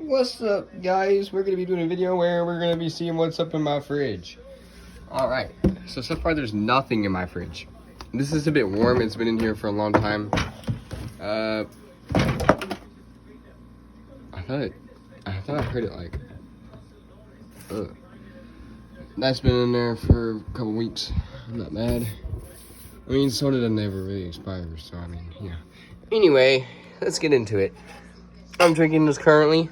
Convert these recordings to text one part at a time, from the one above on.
What's up, guys? We're gonna be doing a video where we're gonna be seeing what's up in my fridge. Alright, so far there's nothing in my fridge. This is a bit warm, it's been in here for a long time. I thought I heard it like, ugh. That's been in there for a couple weeks. I'm not mad. I mean, soda doesn't ever really expire, so I mean, yeah. Anyway, let's get into it. I'm drinking this currently.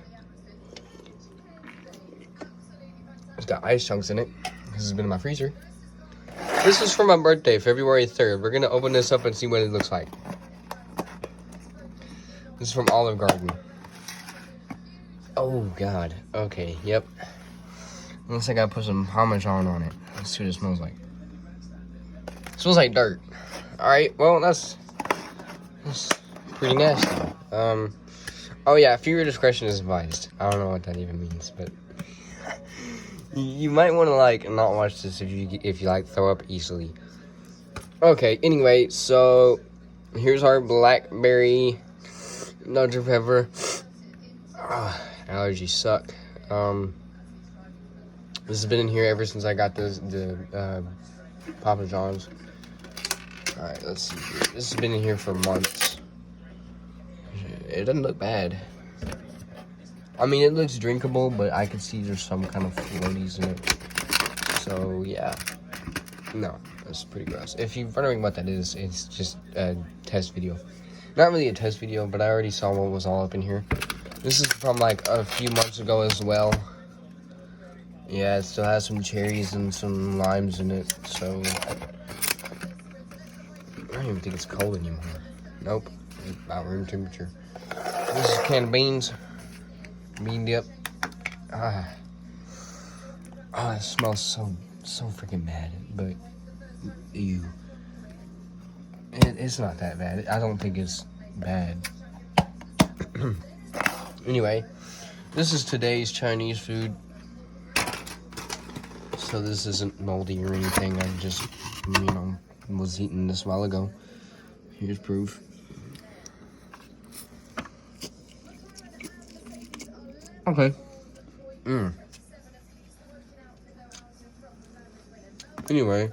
It's got ice chunks in it. This has been in my freezer. This is for my birthday, February 3rd. We're gonna open this up and see what it looks like. This is from Olive Garden. Oh God. Okay. Yep. Looks like I put some Parmesan on it. Let's see what it smells like. It smells like dirt. All right. Well, that's pretty nasty. Oh yeah. Viewer discretion is advised. I don't know what that even means, but you might want to like not watch this if you like throw up easily. Okay. Anyway, so here's our blackberry Dr. Pepper. Allergies suck. This has been in here ever since I got the Papa John's. Alright, let's see here. This has been in here for months. It doesn't look bad. I mean, it looks drinkable, but I can see there's some kind of floaties in it. So, yeah. No, that's pretty gross. If you're wondering what that is, it's just a test video. Not really a test video, but I already saw what was all up in here. This is from like a few months ago as well. Yeah, it still has some cherries and some limes in it, so I don't even think it's cold anymore. Nope, it's about room temperature. This is a can of beans. Bean dip. It smells so freaking bad, but ew. It's not that bad. I don't think it's bad. Anyway, this is today's Chinese food. So this isn't moldy or anything. I just, was eating this a while ago. Here's proof. Okay. Anyway.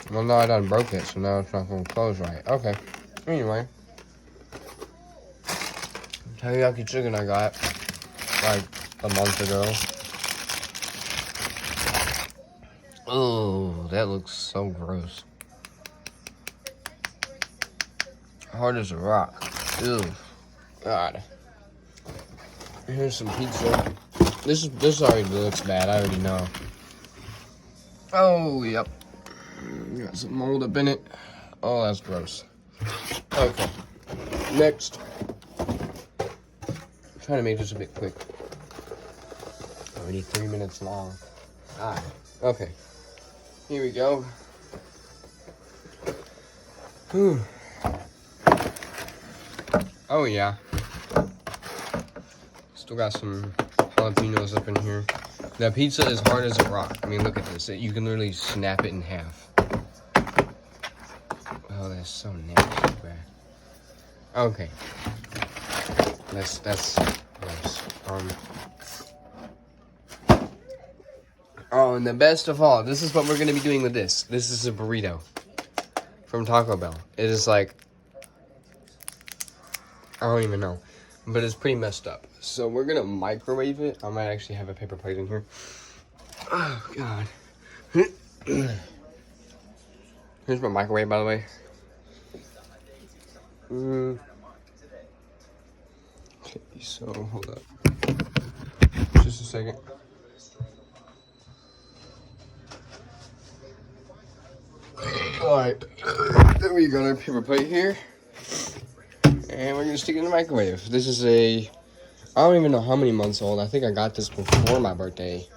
Well, no, I done broke it, so now it's not going to close right. Okay. Anyway. Teriyaki chicken I got, like, a month ago. Oh, that looks so gross. Hard as a rock. Ew. God. Here's some pizza. This already looks bad, I already know. Oh, yep. Got some mold up in it. Oh, that's gross. Okay. Next. I'm trying to make this a bit quick. Already 3 minutes long. Okay. Here we go. Whew. Oh, yeah. Still got some jalapenos up in here. That pizza is hard as a rock. I mean, look at this. You can literally snap it in half. Oh, that's so nasty, bro. Okay. That's gross. Oh, and the best of all, this is what we're going to be doing with this. This is a burrito from Taco Bell. It is like, I don't even know, but it's pretty messed up. So we're going to microwave it. I might actually have a paper plate in here. Oh, God. Here's my microwave, by the way. Okay, so hold up. Just a second. Alright. Then we got our paper plate here. And we're gonna stick it in the microwave. This is I don't even know how many months old. I think I got this before my birthday.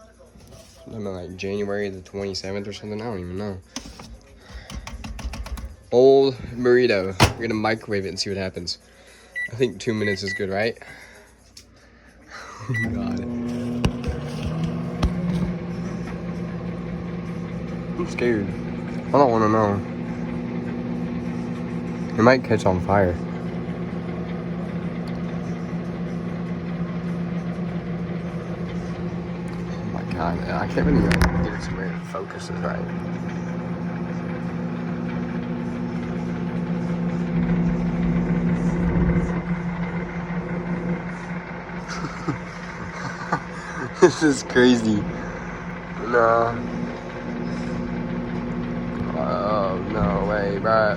I don't know, like January the 27th or something. I don't even know. Old burrito. We're gonna microwave it and see what happens. I think 2 minutes is good, right? Oh, God. I'm scared. I don't want to know. It might catch on fire. Oh my god, I can't really get it to where it focuses right. This is crazy. No. Oh, no way, bro.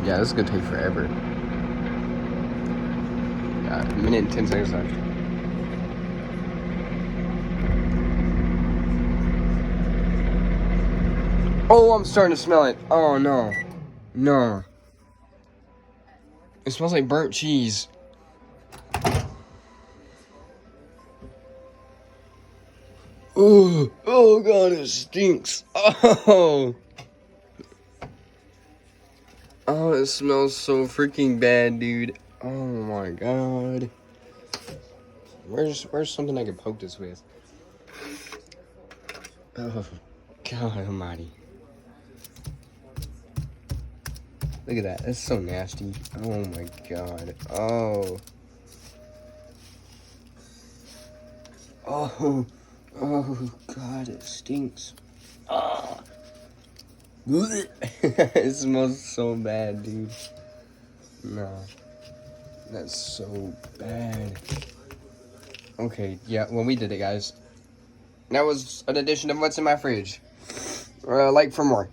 Yeah, this is gonna take forever. Yeah, a minute and 10 seconds left. Oh, I'm starting to smell it. Oh, no. No. It smells like burnt cheese. Oh god, it stinks. Oh, it smells so freaking bad, dude. Oh my god. Where's something I could poke this with? Oh god almighty. Look at that. That's so nasty. Oh my god. Oh. Oh god, it stinks. Oh. It smells so bad, dude. No. That's so bad. Okay, yeah, well, we did it, guys. That was an edition of What's in My Fridge. Like for more.